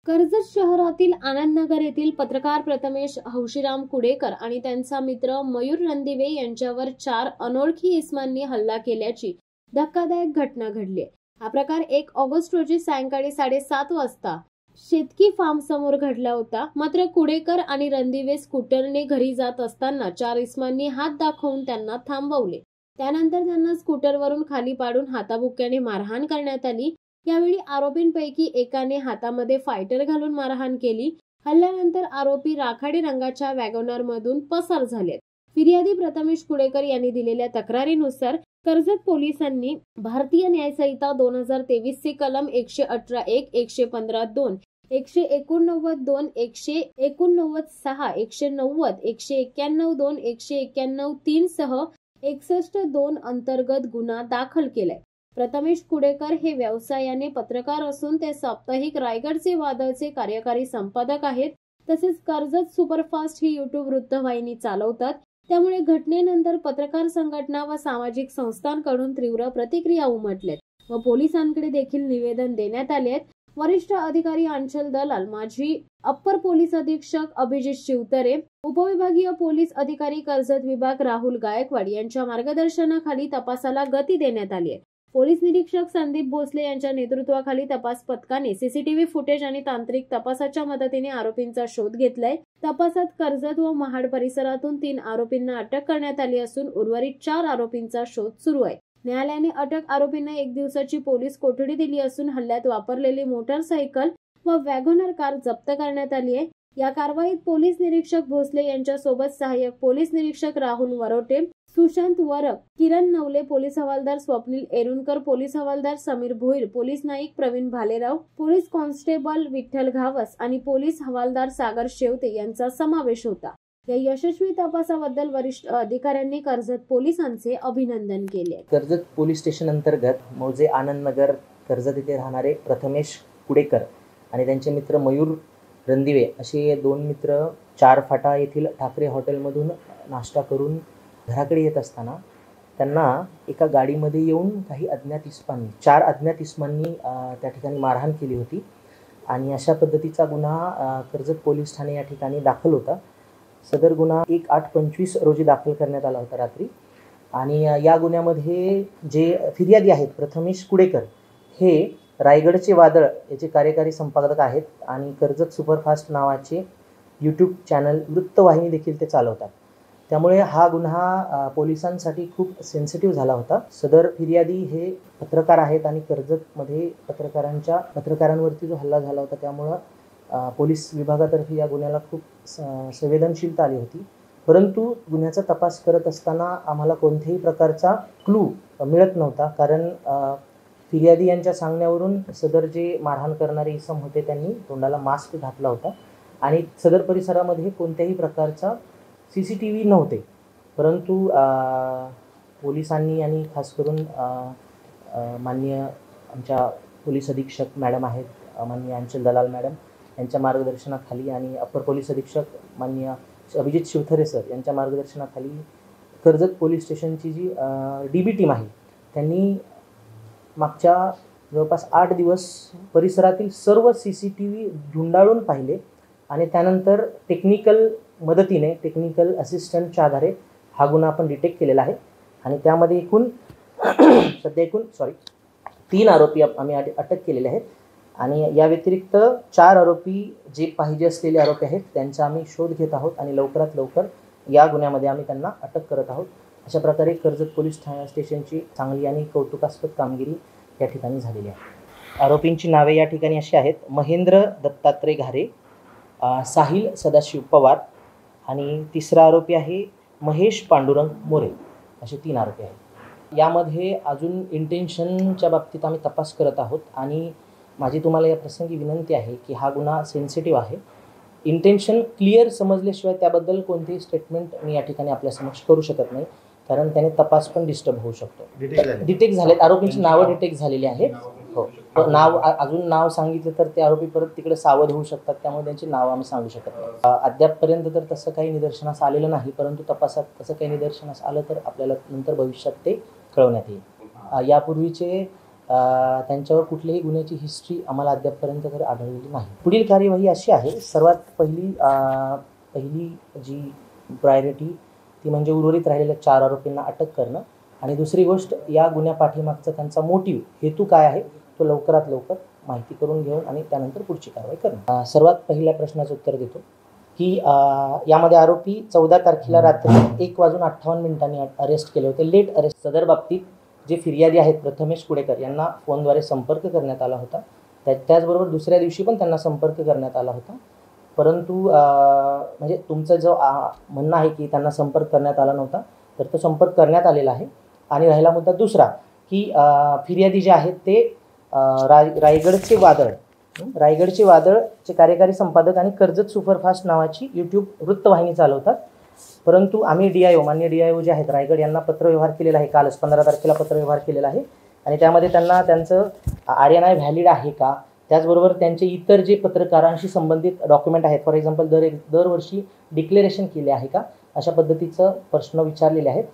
कर्जत शहरातील आनंदनगर येथील पत्रकार प्रथमेश हौशीराम कुडेकर आणि त्यांचा मित्र मयूर रणदिवे यांच्यावर 4 अनोळखी इसमांनी हल्ला केल्याची धक्कादायक घटना घडली। हा प्रकार 1 ऑगस्ट रोजी सायंकाळी 7:30 वाजता शेतकी फार्म समोर घडला होता। मात्र कुडेकर आणि रणदिवे स्कूटरने घरी जात असताना 4 इसमांनी हात दाखवून त्यांना थांबवले। त्यानंतर त्यांना स्कूटरवरून खाली पाडून हाताबुक्क्याने मारहाण करण्यात आली। यावेळी आरोपींपैकी एकाने हातामध्ये फायटर घालून मारहाण केली। हल्ल्यानंतर आरोपी राखाडी रंगाच्या वॅगनर मधून पसार झालेत। फिर्यादी प्रथमेश कुडेकर यांनी दिलेल्या तक्रारीनुसार कर्जत पोलिसांनी भारतीय न्याय संहिता 2023 चे कलम 118(1), 115(2), 189(2), 189(6), 190, 191(2), 191(3) सह 61(2) अंतर्गत गुन्हा दाखल केलाय। प्रथमेश कुडेकर हे व्यवसायाने पत्रकार असून ते साप्ताहिक रायगडचे वादळचे कार्यकारी संपादक आहेत। तसेच कर्जत सुपरफास्ट ही YouTube वृत्तवाहिनी चालवतात। त्यामुळे घटनेनंतर पत्रकार संघटना व सामाजिक संस्थांकडून तीव्र प्रतिक्रिया उमटल्यात व पोलिसांकडे देखील निवेदन देण्यात आले आहे। वरिष्ठ अधिकारी अंचल दलाल, माजी अप्पर पोलीस अधीक्षक अभिजित शिवतरे, उपविभागीय पोलीस अधिकारी कर्जत विभाग राहुल गायकवाड यांच्या मार्गदर्शनाखाली तपासाला गती देण्यात आली आहे। पोलीस निरीक्षक संदीप भोसले यांच्या नेतृत्वाखाली तपास पथकाने सीसीटीव्ही फुटेज आणि तांत्रिक तपासाच्या मदतीने आरोपींचा शोध घेतलाय। तपासात कर्जत व महाड परिसरातून 3 आरोपींना अटक करण्यात आली असून उर्वरित 4 आरोपींचा शोध सुरू आहे। न्यायालयाने अटक आरोपींना 1 दिवसाची पोलीस कोठडी दिली असून हल्ल्यात वापरलेली मोटारसायकल व वॅगनर कार जप्त करण्यात आली आहे। या कारवाईत पोलीस निरीक्षक भोसले यांच्या सोबत सहाय्यक पोलीस निरीक्षक राहुल वरोटे, सुशांत वरक, किरण नवले, पोलीस हवालदार स्वप्नील एरुणकर, पोलीस हवालदार Sameer Bhoir, police Naik Pravin Bhalerao, police constable Vitthal Ghavas आणि पोलीस हवालदार सागर शेवते यांचा समावेश होता। या यशस्वी तपासाबद्दल वरिष्ठ अधिकाऱ्यांनी कर्जत पोलिसांचे अभिनंदन केले। कर्जत पोलीस स्टेशन अंतर्गत मौजे आनंदनगर कर्जत येथे राहणारे प्रथमेश कुडेकर आणि त्यांचे मित्र मयूर रणदिवे असे 2 मित्र 4 फाटा येथील ठाकरे हॉटेलमधून नाश्ता करून घराकडे येत असताना त्यांना एका गाडीमध्ये येऊन काही अज्ञात इसमांनी 4 अज्ञात इसमांनी त्या ठिकाणी मारहाण केली होती आणि अशा पद्धतीचा गुन्हा कर्जत पोलीस ठाणे या ठिकाणी दाखल होता। सदर गुन्हा 1/8/25 रोजी दाखल करण्यात आला होता रात्री। आणि या गुन्ह्यामध्ये जे फिर्यादी आहेत प्रथमेश कुडेकर हे रायगडचे वादळ याचे कार्यकारी संपादक आहेत आणि कर्जत सुपरफास्ट नावाचे YouTube चॅनल वृत्तवाहिनी देखील ते चालवतात। त्यामुळे हा गुन्हा पोलिसांसाठी खूप सेन्सिटिव्ह झाला होता। सदर फिर्यादी हे पत्रकार आहेत आणि कर्जतमध्ये पत्रकारांवरती जो हल्ला झाला होता त्यामुळे पोलीस विभागातर्फे या गुन्ह्याला खूप संवेदनशीलता आली होती। परंतु गुन्ह्याचा तपास करत असताना आम्हाला कोणत्याही प्रकारचा क्लू मिळत नव्हता, कारण फिर्यादी यांच्या सांगण्यावरून सदर जे मारहाण करणारे इसम होते त्यांनी तोंडाला मास्क घातला होता आणि सदर परिसरामध्ये कोणत्याही प्रकारचा CCTV नव्हते। परंतु पोलिसांनी आणि खास करून माननीय आमच्या पोलीस अधीक्षक मॅडम आहेत, माननीय अंचल दलाल मॅडम यांच्या मार्गदर्शनाखाली आणि अप्पर पोलीस अधीक्षक माननीय अभिजित शिवतरे सर यांच्या मार्गदर्शनाखाली कर्जत पोलीस स्टेशनची जी DB टीम आहे त्यांनी मागच्या जवळपास 8 दिवस परिसरातील सर्व CCTV ढुंडाळून पाहिले आणि त्यानंतर टेक्निकल असिस्टंटच्या आधारे हा गुन्हा आपण डिटेक्ट केलेला आहे आणि त्यामध्ये सध्या एकूण 3 आरोपी आम्ही अटक केलेले आहेत आणि या व्यतिरिक्त 4 आरोपी जे पाहिजे असलेले आरोपी आहेत त्यांचा आम्ही शोध घेत आहोत आणि लवकरात लवकर या गुन्ह्यामध्ये आम्ही त्यांना अटक करत आहोत। अशा प्रकारे कर्जत पोलीस स्टेशनची चांगली आणि कौतुकास्पद कामगिरी या ठिकाणी झालेली आहे। आरोपींची नावे या ठिकाणी अशी आहेत: महेंद्र दत्तात्रय घारे, साहिल सदाशिव पवार आणि 3रा आरोपी आहे महेश पांडुरंग मोरे। असे 3 आरोपी आहेत। यामध्ये अजून इंटेन्शनच्या बाबतीत आम्ही तपास करत आहोत आणि माझी तुम्हाला या प्रसंगी विनंती आहे की हा गुन्हा सेन्सिटिव्ह आहे। इंटेन्शन क्लिअर समजल्याशिवाय त्याबद्दल कोणतेही स्टेटमेंट मी या ठिकाणी आपल्यासमक्ष करू शकत नाही, कारण त्याने तपास पण डिस्टर्ब होऊ शकतो। डिटेक्ट झालेत, आरोपींची नावं डिटेक्ट झालेली आहेत। हो, अजून नाव सांगितलं तर ते आरोपी परत तिकडे सावध होऊ शकतात, त्यामुळे त्यांची नाव आम्ही सांगू शकत नाही। अद्यापपर्यंत तर तसं काही निदर्शनास आलेलं नाही, परंतु तपासात तसं काही निदर्शनास आलं तर आपल्याला नंतर भविष्यात ते कळवण्यात येईल। यापूर्वीचे त्यांच्यावर कुठल्याही गुन्ह्याची हिस्ट्री आम्हाला अद्यापपर्यंत तरी आढळलेली नाही. पुढील कार्यवाही अशी आहे, सर्वात पहिली जी प्रायोरिटी ती म्हणजे उर्वरित राहिलेल्या 4 आरोपींना अटक करणं आणि दुसरी गोष्ट या गुन्ह्यापाठीमागचा त्यांचा मोटिव्ह हेतू काय आहे तो लवकरात लवकर माहिती करून घेऊन आणि त्यानंतर पुढची कारवाई करणं. सर्वात पहिल्या प्रश्नाचं उत्तर देतो की यामध्ये आरोपी 14 तारखेला रात्री 1:58 अरेस्ट केले होते, लेट अरेस्ट. सदर बाबतीत जे फिर्यादी आहेत प्रथमेश कुडेकर यांना फोनद्वारे संपर्क करण्यात आला होता. त्याचबरोबर दुसऱ्या दिवशी पण त्यांना संपर्क करण्यात आला होता. परंतु म्हणजे तुमचं जो म्हणणं आहे की त्यांना संपर्क करण्यात आला नव्हता, तर तो संपर्क करण्यात आलेला आहे. आणि राहिला मुद्दा दुसरा की फिर्यादी जे आहेत ते रायगडचे वादळचे कार्यकारी संपादक आणि कर्जत सुपरफास्ट नावाची यूट्यूब वृत्तवाहिनी चालवतात. परंतु आम्ही मान्य DIO जे आहेत रायगड यांना पत्रव्यवहार केलेला आहे, कालच 15 तारखेला पत्रव्यवहार केलेला आहे. आणि त्यामध्ये त्यांना त्यांचं RNI व्हॅलिड आहे का, त्याचबरोबर त्यांचे इतर जे पत्रकारांशी संबंधित डॉक्युमेंट आहेत, फॉर एक्झाम्पल दरवर्षी डिक्लेरेशन केले आहे का, अशा पद्धतीचं प्रश्न विचारलेले आहेत.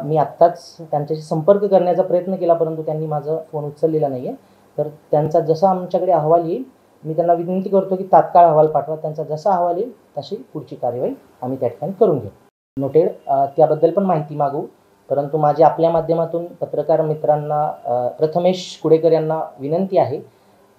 मी आत्ताच त्यांच्याशी संपर्क करण्याचा प्रयत्न केला, परंतु त्यांनी माझा फोन उचललेला नाही आहे. तर त्यांचा जसा आमच्याकडे अहवाल येईल मी त्यांना विनंती करतो की तात्काळ अहवाल पाठवा. त्यांचा जसा अहवाल येईल तशी पुढची कार्यवाही आम्ही त्या ठिकाणी करून घेऊ. नोटेड. त्याबद्दल पण माहिती मागू, परंतु माझी आपल्या माध्यमातून पत्रकार मित्रांना प्रथमेश कुडेकर यांना विनंती आहे,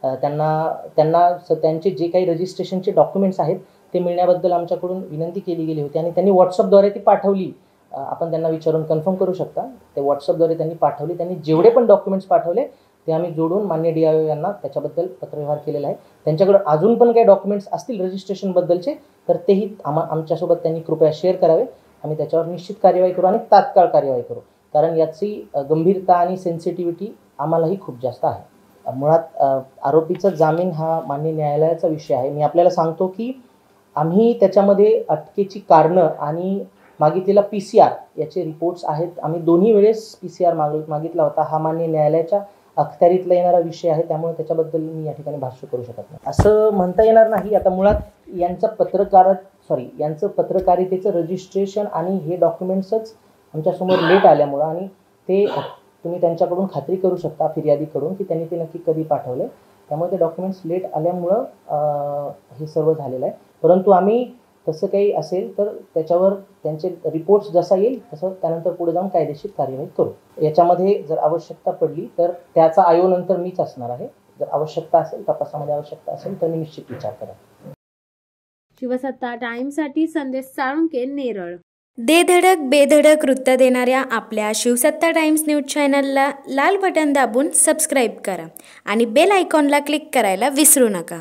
त्यांचे जे काही रजिस्ट्रेशनचे डॉक्युमेंट्स आहेत ते मिळण्याबद्दल आमच्याकडून विनंती केली गेली होती आणि त्यांनी व्हॉट्सअपद्वारे ती पाठवली. आपण त्यांना विचारून कन्फर्म करू शकता. ते व्हॉट्सअपद्वारे त्यांनी पाठवली. त्यांनी जेवढे पण डॉक्युमेंट्स पाठवले ते आम्ही जोडून मान्य DIO यांना त्याच्याबद्दल पत्रव्यवहार केलेला आहे. त्यांच्याकडे अजून पण काही डॉक्युमेंट्स असतील रजिस्ट्रेशनबद्दलचे तर तेही आमच्यासोबत त्यांनी कृपया शेअर करावे. आम्ही त्याच्यावर निश्चित कार्यवाही करू आणि तात्काळ कार्यवाही करू, कारण याची गंभीरता आणि सेन्सिटिव्हिटी आम्हालाही खूप जास्त आहे. मुळात आरोपीचा जामीन हा मान्य न्यायालयाचा विषय आहे. मी आपल्याला सांगतो की आम्ही त्याच्यामध्ये अटकेची कारणं आणि मागितलेला PCR याचे रिपोर्ट्स आहेत. आम्ही दोन्ही वेळेस PCR मागितला होता. हा मान्य न्यायालयाच्या अखत्यारीतला येणारा विषय आहे, त्यामुळे त्याच्याबद्दल मी या ठिकाणी भाष्य करू शकत नाही. असं म्हणता येणार नाही. आता मुळात यांचं पत्रकारितेचं रजिस्ट्रेशन आणि हे डॉक्युमेंट्सच आमच्यासमोर लेट आल्यामुळं आणि ते तुम्ही त्यांच्याकडून खात्री करू शकता फिर्यादीकडून की त्यांनी ते नक्की कधी पाठवले, त्यामुळे ते डॉक्युमेंट्स लेट आल्यामुळं हे सर्व झालेलं आहे. परंतु आम्ही तसं काही असेल तर त्याच्यावर त्यांचे रिपोर्ट्स जसा येईल तसं त्यानंतर पुढे जाऊन कायदेशीर कार्यवाही करू. याच्यामध्ये जर आवश्यकता पडली तर त्याचा IO नंतर मीच असणार आहे. जर आवश्यकता असेल, तपासामध्ये आवश्यकता असेल तर मी निश्चित विचार करेन. शिवसत्ता टाइम्ससाठी संदेश साळुंके, नेरळ. दे धडक बेधडक वृत्त देणाऱ्या आपल्या शिवसत्ता टाइम्स न्यूज चॅनलला लाल बटन दाबून सबस्क्राईब करा आणि बेल आयकॉनला क्लिक करायला विसरू नका.